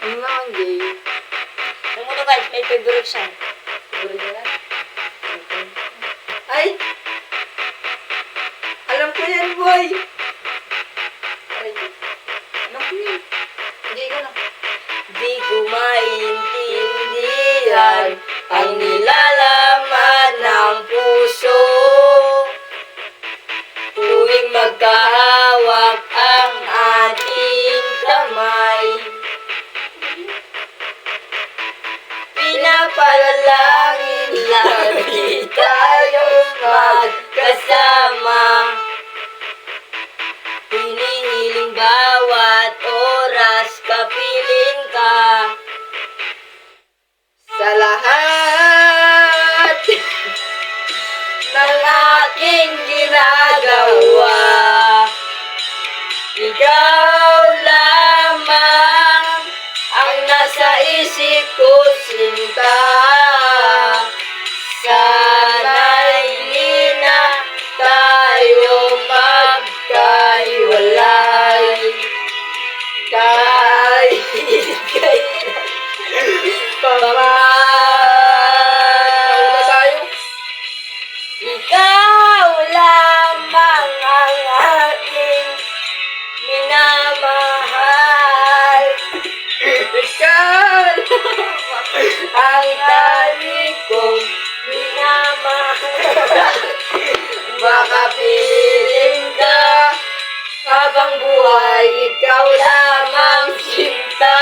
Ano naman, Jay? Alam mo na guys, may favorite siya. Favorite mo na? Ay! Alam ko yan, boy! Aray. Alam ko yan. Hindi ko na. Di ko maintindihan ang nilalaman ng puso. Tuwing magkahawak ang ating kamay, pinapalalangin lagi tayong magkasama. Hinihiling bawat oras kapiling ka. Sa lahat Ng aking ginagawa, ikaw lamang ang nasa isip ko, sinta. Sana'y di na tayo magkahiwalay. Kahit kailan pa Nauna tayo. ikaw lamang ang aking minamahal. Ikaw! Ang tali kong minamahal. Baka piling ka habang buhay, ikaw lamang sinta.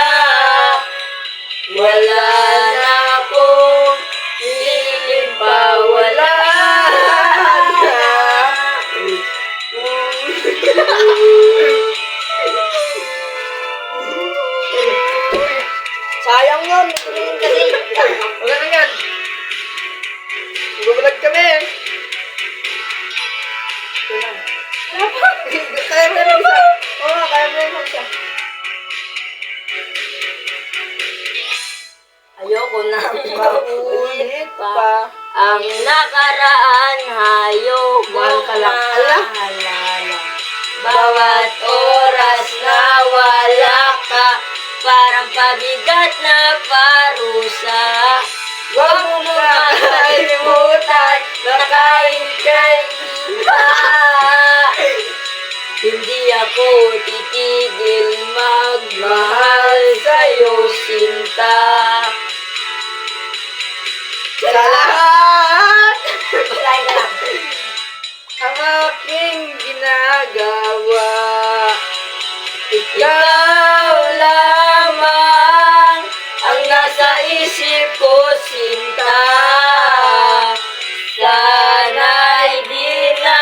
Wala na akong piling pa, wala na. Sayang yun, tumingin kasi. Wala na yan. Magbabalag kami. Kaya mo yung isa. Oo nga, kaya mo yung isa. Ayoko na Maulit pa. ang nakaraan, hayok Mahal ka lang. Ala? maalala. Bawat oras na wala ka, parang pabigat na parusa. Huwag mo makalimutan na kahit kailan. Hindi ako titigil magmahal sa'yo, sinta. Sa lahat Basahin ka lang. ang aking ginagawa, Ikaw lamang ang nasa isip ko, sinta. Sana'y di na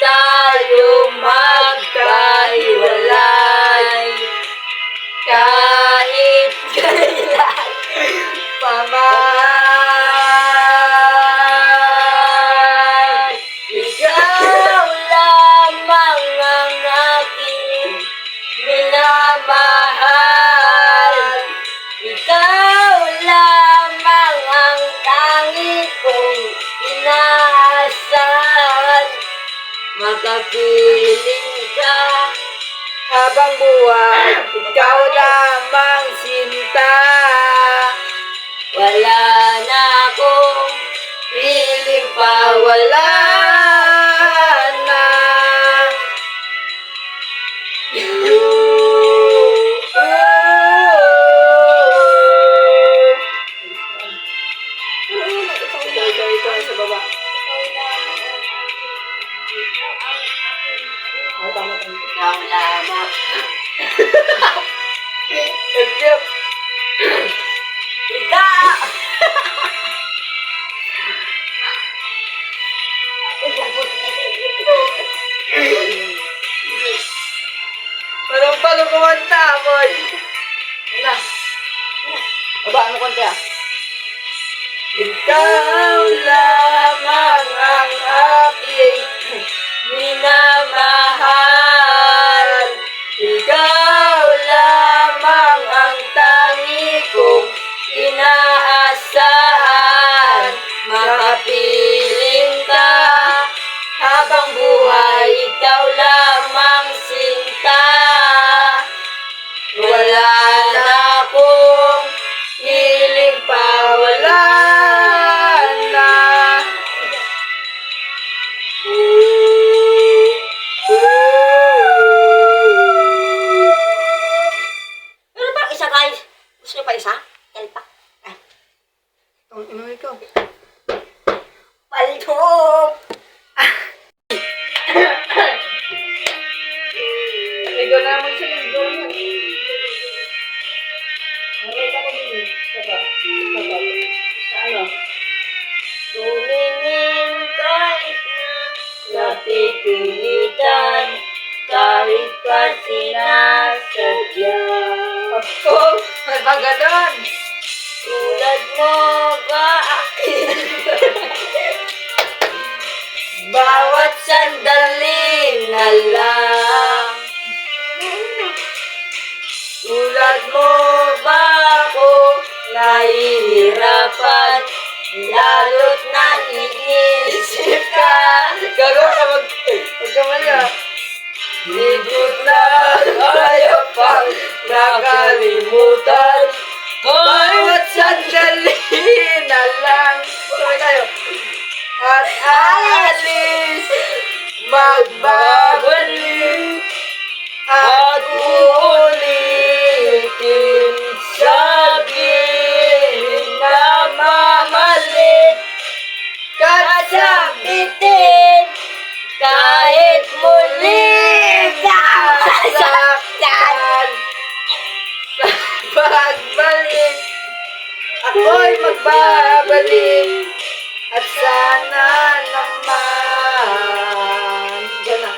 tayo magkahiwalay. Kahit kailan pa man. Ikaw lamang ang aking minamahal. Ikaw lamang ang tangi kong inaasahan. Makapiling ka habang buhay, ikaw lamang sinta. wala na akong piling pa, wala na. Ito, sa baba. Tama. Ikaw lamang. Ikaw. Ikaw! Walang palo kumanta, boy. Ano? Aba, ano kanta? Ikaw lamang ang aking minamahal. Ikaw lamang ang tangi kong inaasahan. Makapiling ka habang buhay, ikaw lamang sinta. Wala na akong isa, guys. Gusto niyo pa isa? Kalpak. Ah. Ang ino ikaw. Paldo! Ikaw na naman siya. Ikaw na. Nakita ko din. Saba. Sa ano? Tumingin kahit na napipilitan, kahit pa sinasadya. Ako, may ba ganon? Tulad mo ba akin? Bawat sandali na lang. Tulad mo ba ako nahihirapan? Lalo't naiisip ka. Gagawa ka magkamali ah. Higit na kaya pang nakalimutan. Bawat sandali na lang. Sabay tayo. At alis, magbabalik, At uulitin, sabihin na mamahalin, kasabitin, kahit muli sasaktan sa pagbalik. Ako'y magbabalik at sana naman. Diyan na.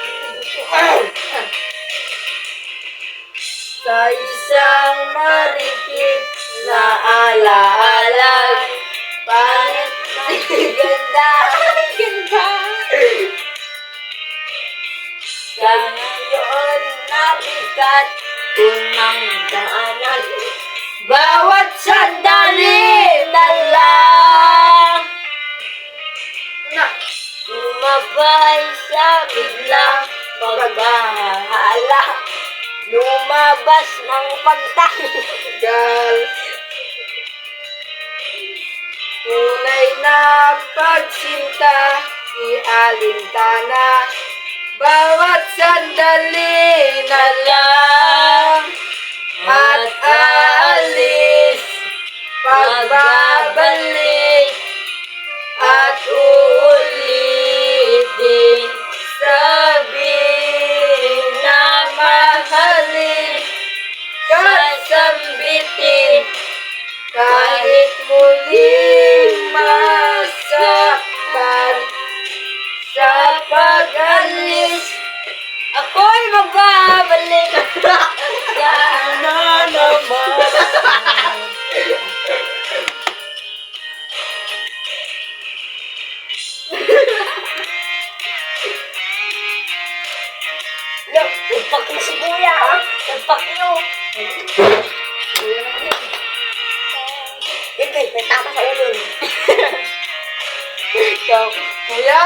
sa isang marikit na alaala. Pangit na ganda, ganda. Sa ngayon nabigat unang daanan. Bawat sandali na lang Na. lumabay sa biglang pagbahala. Lumabas ng pagtanggal. Tunay na pagsinta, ialintana, bawat sandali na lang. At aalis, pagbabalik, at uulitin, sabihin na mahalin, kasambitin, kahit muling masaktan. Sa pag-alis, Ako'y magbabalik. Sana naman. Look, nagpak na si Kuya, ha? Nagpak niyo. Ikay, may tama sa ulo. ikaw, kuya,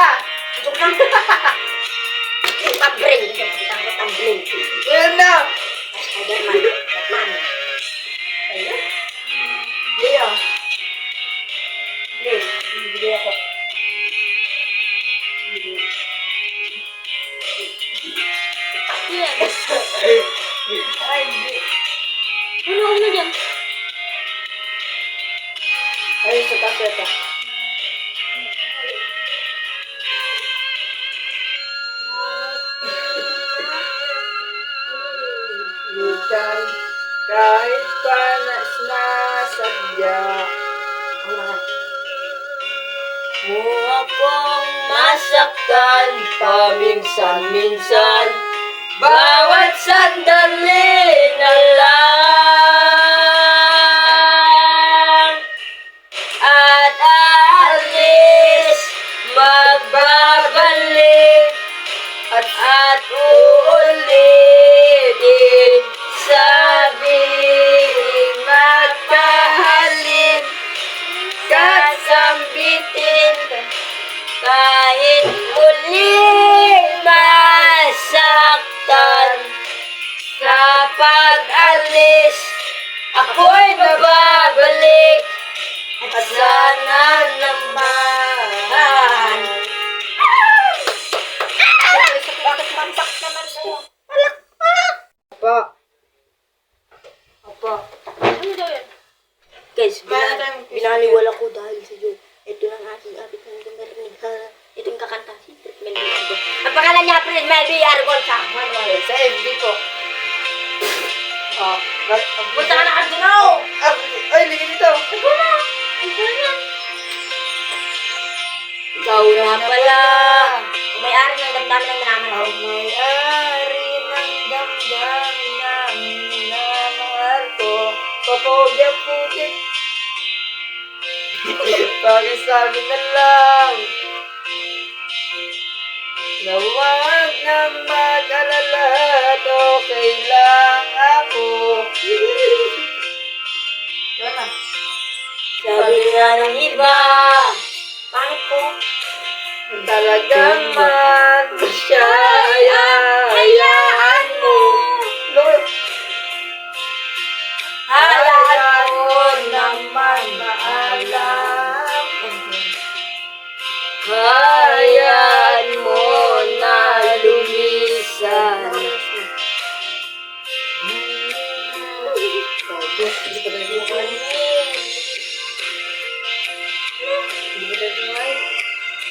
Joke lang. Tambling. Tambling. yun na. Spider-Man. Batman. Leo, Play. Bibili ako. Yan. ay, hindi. Ano na dyan? Ay, sa kaseta. Bukan, kahit panas na sadya. Mo akong masaktan paminsan-minsan. Bawat sandali na lang. At aalis, magbabalik, at uulitin, sabihin magpahalin, kasambitin, kahit muling masaktan. Sa pag-alis, ako'y mababalik, at sana naman. Bakit mamsak naman sa'yo? Palakpak! Apa. Apa. Ano daw yan? Guys, Meron tayong binaliwala ko dahil sa iyo. Ito lang aking abit ng narinig ha. Ito yung kakanta si Fred Melby Argon. Ang pangalan niya, Fred Melby Argon sa Manuel. Sa FB ko. Oh. Punta ka na Cardino! Ay, ligi dito. Ikaw na! Ikaw na! Ikaw na pala! Ang may-ari ng damdamin ng nanaman ko. Ang may-ari ng damdamin ng minamahal ko. Papogya putik. Pakisabi na lang na huwag nang mag-alala at okay lang ako. Yan na. Sabi nga ng iba, pangit ko. Talagang man siya, hayaan mo. Lord, hayaan mo naman maalam. Hayaan mo na lumisan.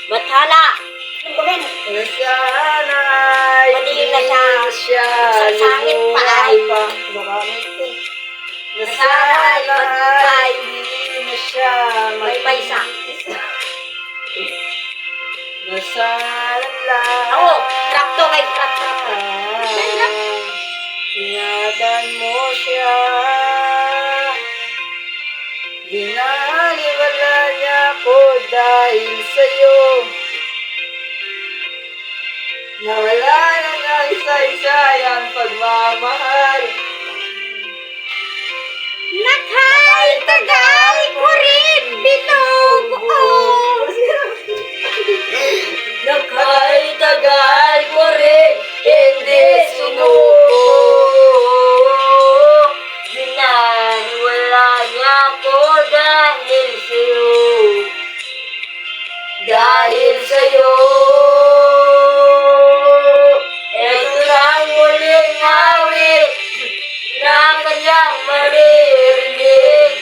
Bathala! Ano ba rin? Sana ay Madilim na siya. siya Sasangit pa ay. Baka may Sana ay magkay. hindi na siya May paisa. Nasalan lang. Ako, trap to kay trap. Ingatan mo siya. Binaliwala niya ko dahil sa'yo. Nawala na ng isa-isayang pagmamahal. Nakay-tagal ko rin binubuo. Nakay-tagal ko rin hindi sinuko. Binaliwala niya ko dahil sa'yo. Dahil sa'yo. Ito na ang muling awit na kanyang maririnig.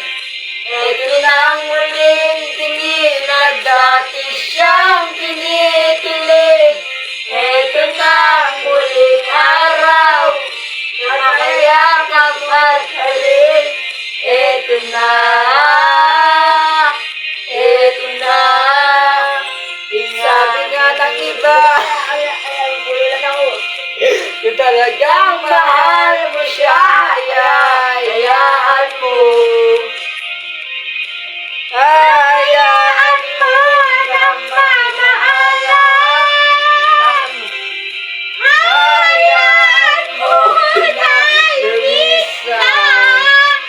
Ito na ang muling tingin na dati siyang kinikilig. Ito na ang muling araw na makayakap at halik. Ito na. Ito na. Sabi nga ng iba, kung talagang mahal mo siya, hayaan mo. Hayaan mo na mamaalam. Hayaan mo na lumisan.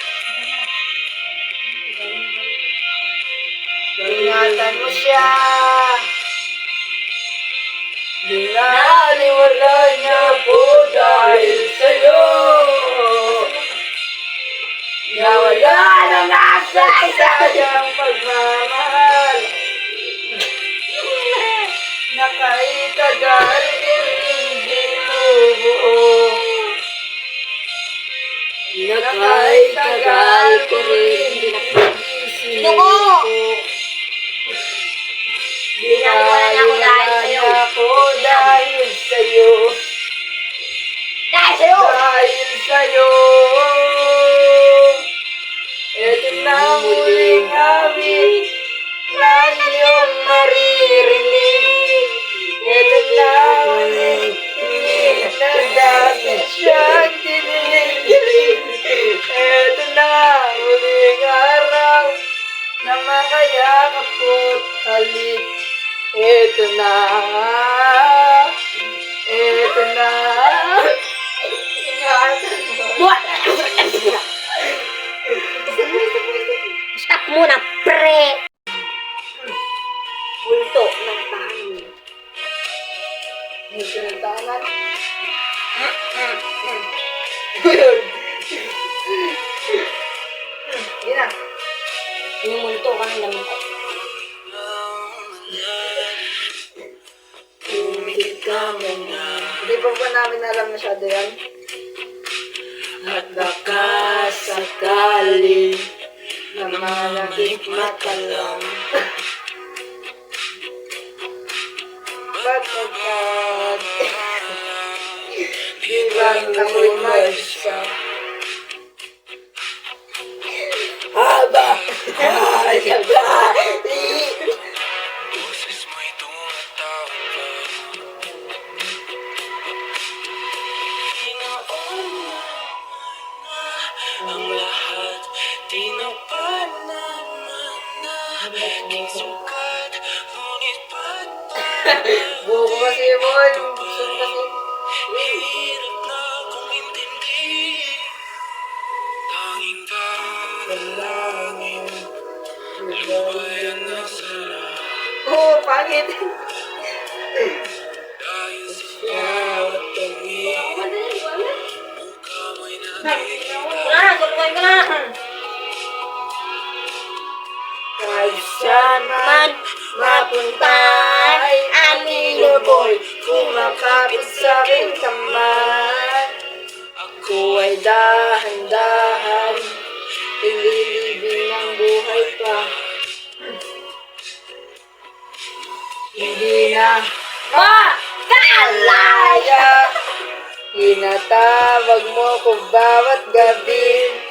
Ingatan mo siya. Binaliwala niya po dahil sa'yo. Nawala na nga sa isayang pagmamahal. Nakaitagal rin binubuo. Nakay-tagal ko rin Sinuko! Binaliwala niya ako dahil sa'yo. ako dahil sa'yo. Dahil sa'yo! Dahil sa'yo. Ito na ang muling awit na iyong maririnig. Ito na ang muling tingin na dati siyang kinikilig. Ito na ang muling araw na makayakap ko't halik. Ito na. Ito na. Stop muna, pre! Bulto ng tahanan. Ito na tahanan. Hindi na. Yung multo ka ng damit. Hindi pa ba namin alam masyado yan? At baka sakali na malakit mata lang. Pagkakat di bang ako'y magsa haba Boses mo'y tumatawag. Ginaon na ang lahat. Di na pa naman na aking sukat. Ngunit ba't buko kasi mo sun kasi hirap na kung intindi? Tanging dalangin, lumayan na sarap. oh pangit. Dahil sa bawat tangi, mukha mo'y nakikita. Wala, tulungan ko na. Kahit saan man mapunta ay anino ko'y kumakapit sa aking kamay. Ako ay dahan-dahan ililibing ang buhay pa. Hindi na Kalaya! kaya tinatawag mo ko bawat gabi.